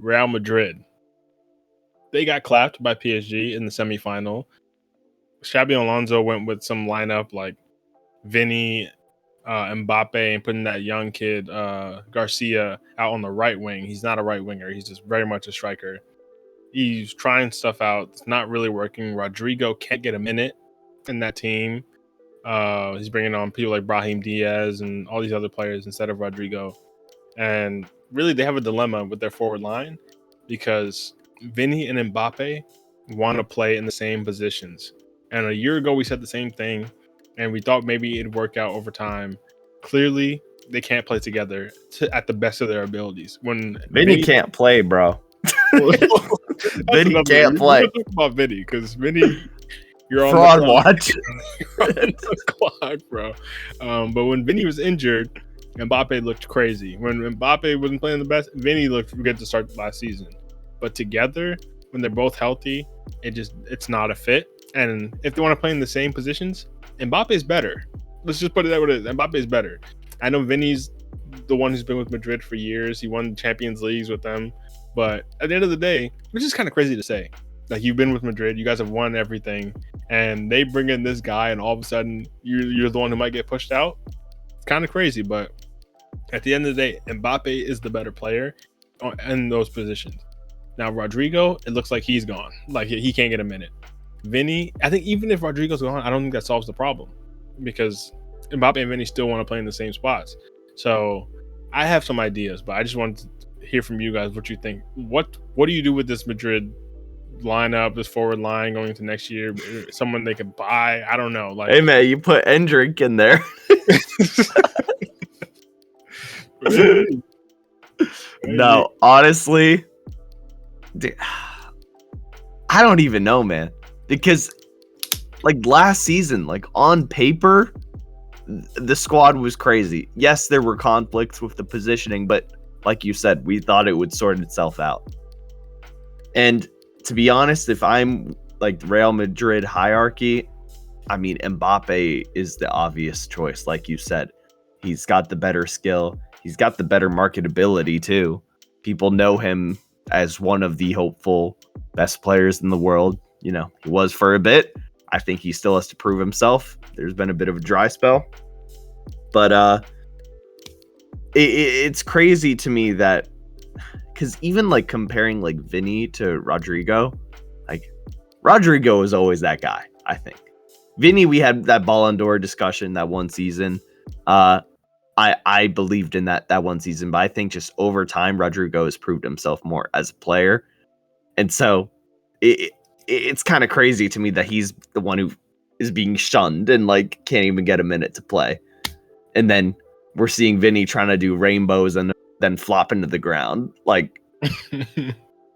Real Madrid. They got clapped by PSG in the semifinal. Xabi Alonso went with some lineup like Vini, Mbappe, and putting that young kid Garcia out on the right wing. He's not a right winger. He's just very much a striker. He's trying stuff out. It's not really working. Rodrygo can't get a minute in that team. He's bringing on people like Brahim Diaz and all these other players instead of Rodrygo. And really, they have a dilemma with their forward line because Vini and Mbappe want to play in the same positions. And a year ago, we said the same thing, and we thought maybe it'd work out over time. Clearly, they can't play together at the best of their abilities. When Vini can't play, bro. Vini can't play. Talk about Vini because Vini, you're on fraud watch. You're on the clock, bro. But when Vini was injured, Mbappe looked crazy. When Mbappe wasn't playing the best, Vini looked good to start last season. But together, when they're both healthy, it's not a fit. And if they want to play in the same positions, Mbappe is better. Let's just put it that way. Mbappe is better. I know Vini's the one who's been with Madrid for years. He won Champions Leagues with them. But at the end of the day, which is kind of crazy to say, like you've been with Madrid, you guys have won everything, and they bring in this guy, and all of a sudden you're the one who might get pushed out. It's kind of crazy, but at the end of the day, Mbappe is the better player in those positions. Now, Rodrygo, it looks like he's gone. Like he can't get a minute. Vini, I think even if Rodrygo's gone, I don't think that solves the problem because Mbappe and Vini still want to play in the same spots. So I have some ideas, but I just wanted to hear from you guys what you think. What do you do with this Madrid lineup, this forward line going into next year? Someone they could buy? I don't know. Like, hey man, you put Endrick in there. No, honestly, dude, I don't even know, man. Because like last season, like on paper, the squad was crazy. Yes, there were conflicts with the positioning, but like you said, we thought it would sort itself out. And to be honest, if I'm like the Real Madrid hierarchy, I mean, Mbappe is the obvious choice. Like you said, he's got the better skill. He's got the better marketability too. People know him as one of the hopeful best players in the world. You know, he was for a bit. I think he still has to prove himself. There's been a bit of a dry spell. But it's crazy to me that, because even like comparing like Vini to Rodrygo, like Rodrygo is always that guy, I think. Vini, we had that Ballon d'Or discussion that one season. I believed in that one season, but I think just over time, Rodrygo has proved himself more as a player. And so it's kind of crazy to me that he's the one who is being shunned and like can't even get a minute to play. And then we're seeing Vini trying to do rainbows and then flop into the ground. Like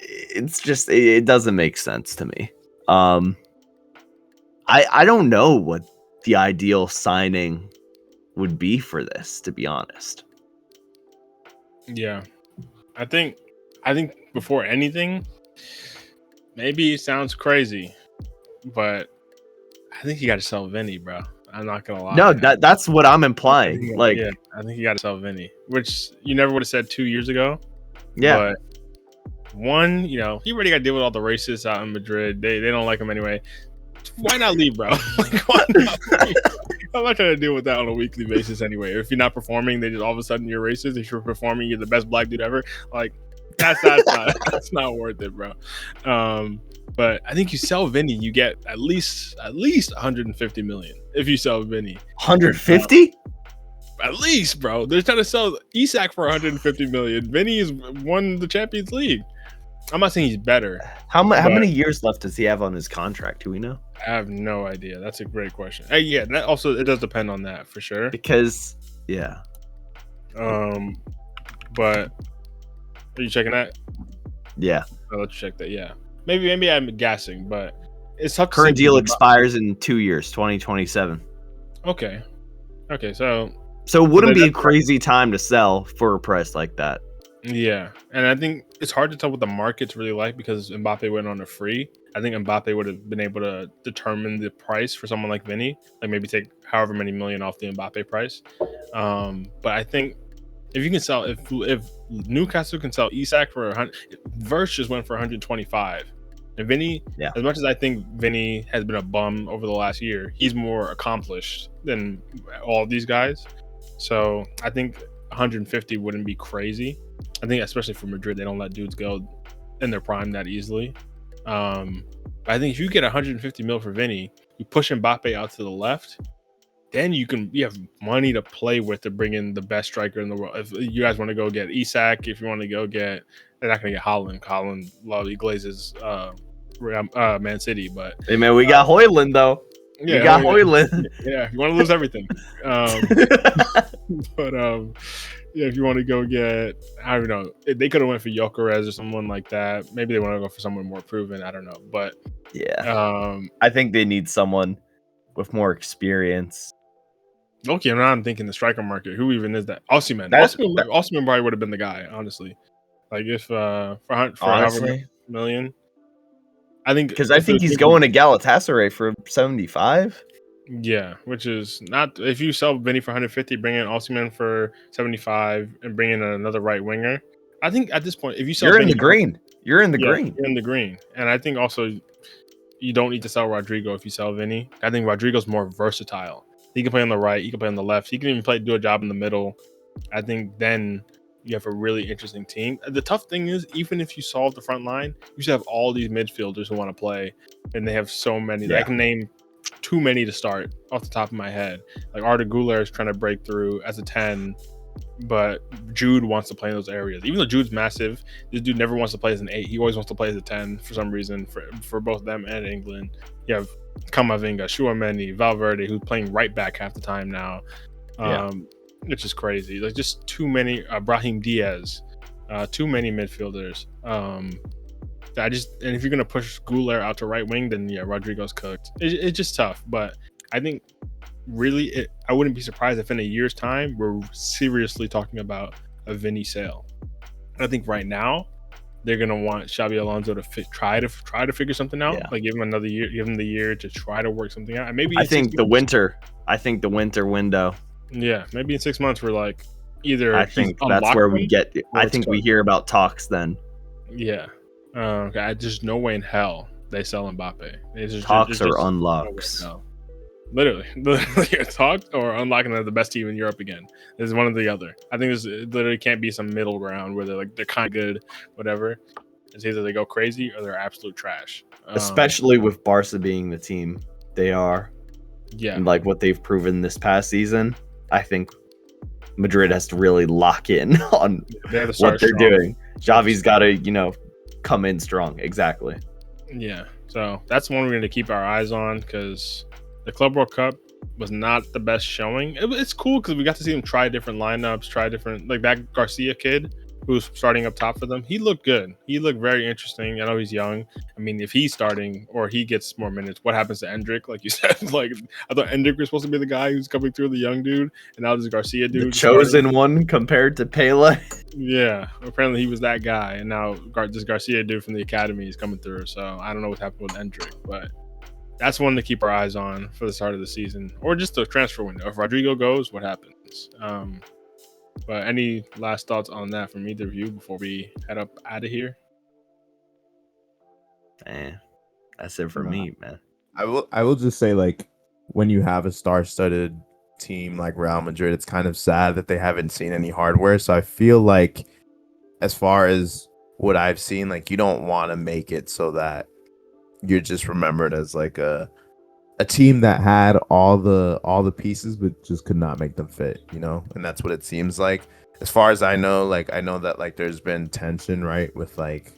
it's just, it doesn't make sense to me. I don't know what the ideal signing would be for this, to be honest. Yeah. I think before anything, maybe it sounds crazy, but I think you got to sell Vini, bro. I'm not gonna lie. No, that's what I'm implying. Like, yeah, I think you got to sell Vini, which you never would have said 2 years ago. Yeah. But one, you know, he already got to deal with all the racists out in Madrid. They don't like him anyway. Why not leave, bro? Like, why not leave? I'm not trying to deal with that on a weekly basis anyway. If you're not performing, they just all of a sudden you're racist. If you're performing, you're the best black dude ever. Like, that's not worth it, bro. But I think you sell Vini, you get at least 150 million if you sell Vini. 150? At least, bro. They're trying to sell Isak for 150 million. Vini has won the Champions League. I'm not saying he's better. How many years left does he have on his contract? Do we know? I have no idea. That's a great question. Yeah, that also, it does depend on that for sure. Because, yeah. But are you checking that? Yeah. I'll let you check that. Yeah. Maybe I'm guessing, but it's tough. Current deal expires in 2 years, 2027. Okay. So it wouldn't be a crazy time to sell for a price like that. Yeah, and I think it's hard to tell what the market's really like because Mbappe went on a free. I think Mbappe would have been able to determine the price for someone like Vini, like maybe take however many million off the Mbappe price. But I think if you can sell, if Newcastle can sell Isak for 100, Verge just went for 125, and Vini. Yeah. As much as I think Vini has been a bum over the last year, he's more accomplished than all of these guys. So I think 150 wouldn't be crazy. I think especially for Madrid, they don't let dudes go in their prime that easily. I think if you get 150 mil for Vini, you push Mbappe out to the left, then you have money to play with to bring in the best striker in the world. If you guys want to go get Isak, if you want to go get, they're not going to get Haaland. Haaland, he glazes Man City, but hey man, we got Højlund though. Yeah, you got Højlund. Yeah, you want to lose everything. But yeah, if you want to go get, I don't know, they could have went for Gyökeres or someone like that. Maybe they want to go for someone more proven. I don't know, but yeah, I think they need someone with more experience. Okay, now I'm thinking the striker market. Who even is that? Osimhen. Osimhen probably would have been the guy, honestly. Like if for however million, I think because I think he's going to Galatasaray for 75. Yeah, which is not, if you sell Vini for 150, bring in Osimhen for 75, and bring in another right winger. I think at this point, if you sell, you're in the green. You're in the green. You're in the green, and I think also you don't need to sell Rodrygo if you sell Vini. I think Rodrygo's more versatile. He can play on the right. He can play on the left. He can even do a job in the middle. I think then you have a really interesting team. The tough thing is, even if you solve the front line, you should have all these midfielders who want to play, and they have so many. I can name too many to start off the top of my head. Like Arda Güler is trying to break through as a 10, but Jude wants to play in those areas. Even though Jude's massive, this dude never wants to play as an 8. He always wants to play as a 10 for some reason, for both them and England. You have Camavinga, Tchouaméni, Valverde, who's playing right back half the time now, which is crazy. Like just too many. Brahim Diaz, too many midfielders. And if you're gonna push Güler out to right wing, then Rodrygo's cooked. It's just tough. But I think really, I wouldn't be surprised if in a year's time we're seriously talking about a Vini sale. I think right now they're gonna want Xabi Alonso to try to figure something out. Like give him another year, give him the year to try to work something out. And maybe I think the winter window. Yeah, maybe in 6 months we're like either. I think that's where we get. I think we hear about talks then. Yeah. Okay. There's no way in hell they sell Mbappe. Talks or unlocks. No, literally talks or unlocking the best team in Europe again. There's one or the other. I think there's literally can't be some middle ground where they're kind of good, whatever. It's either they go crazy or they're absolute trash. Especially with Barca being the team they are. Yeah. And like what they've proven this past season, I think Madrid has to really lock in on what they're doing. Xavi's got to, come in strong. Exactly. Yeah. So that's one we're going to keep our eyes on because the Club World Cup was not the best showing. It's cool because we got to see them try different lineups, try different, like that Garcia kid who's starting up top for them. He looked good. He looked very interesting. I know he's young. I mean, if he's starting or he gets more minutes, what happens to Endrick? Like you said, like I thought Endrick was supposed to be the guy who's coming through, the young dude, and now this Garcia dude, the chosen one compared to Pele. Yeah, apparently he was that guy, and now this Garcia dude from the academy is coming through. So I don't know what's happening with Endrick, but that's one to keep our eyes on for the start of the season, or just the transfer window. If Rodrygo goes, what happens? But any last thoughts on that from either of you before we head up out of here? Man, that's it for me, man. I will just say, like, when you have a star-studded team like Real Madrid, it's kind of sad that they haven't seen any hardware. So I feel like, as far as what I've seen, like, you don't want to make it so that you're just remembered as like a team that had all the pieces but just could not make them fit, and that's what it seems like. As far as I know that like there's been tension, right, with like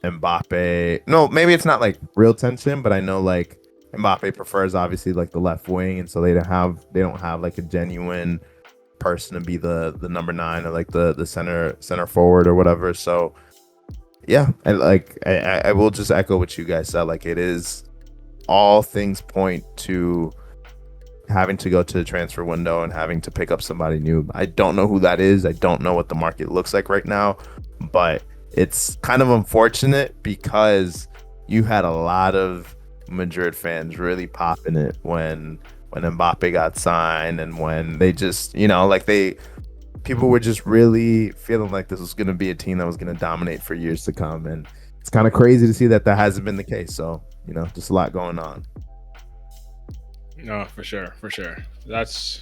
Mbappe. No, maybe it's not like real tension, but I know like Mbappe prefers obviously like the left wing, and so they don't have like a genuine person to be the number 9 or like the center forward or whatever. So yeah, and like I will just echo what you guys said. Like, it is, all things point to having to go to the transfer window and having to pick up somebody new. I don't know who that is. I don't know what the market looks like right now, but it's kind of unfortunate because you had a lot of Madrid fans really popping it when Mbappe got signed, and when they just, like people were just really feeling like this was going to be a team that was going to dominate for years to come, and it's kind of crazy to see that hasn't been the case. So just a lot going on. No, for sure. That's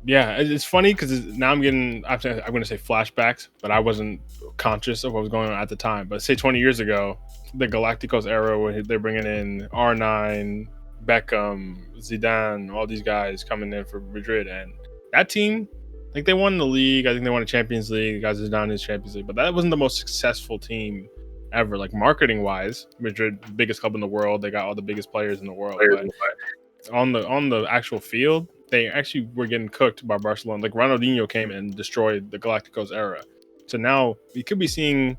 yeah. It's funny because now I'm going to say flashbacks, but I wasn't conscious of what was going on at the time. But say 20 years ago, the Galacticos era, where they're bringing in R9, Beckham, Zidane, all these guys coming in for Madrid, and that team, like they won the league. I think they won a Champions League. Guys, Zidane in his Champions League, but that wasn't the most successful team ever. Like marketing wise, Madrid, biggest club in the world. They got all the biggest players in the world. But on the actual field, they actually were getting cooked by Barcelona. Like Ronaldinho came and destroyed the Galacticos era. So now we could be seeing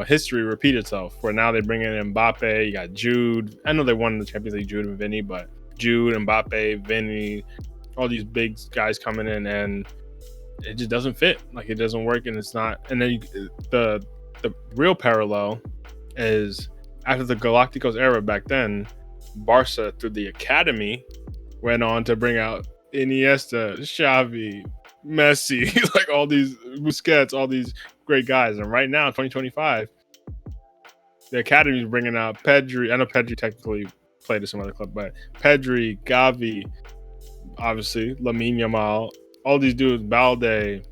history repeat itself, where now they bring in Mbappe. You got Jude. I know they won the Champions League, Jude and Vini, but Jude, Mbappe, Vini, all these big guys coming in, and it just doesn't fit. Like it doesn't work, and it's not. And then the real parallel is after the Galacticos era back then, Barca through the academy went on to bring out Iniesta, Xavi, Messi, like all these Busquets, all these great guys. And right now, 2025, the academy is bringing out Pedri. I know Pedri technically played at some other club, but Pedri, Gavi, obviously Lamine Yamal, all these dudes, Balde,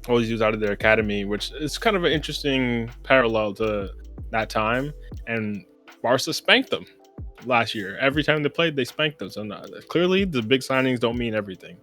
all these dudes out of their academy, which is kind of an interesting parallel to that time. And Barca spanked them last year. Every time they played, they spanked them. So clearly, the big signings don't mean everything.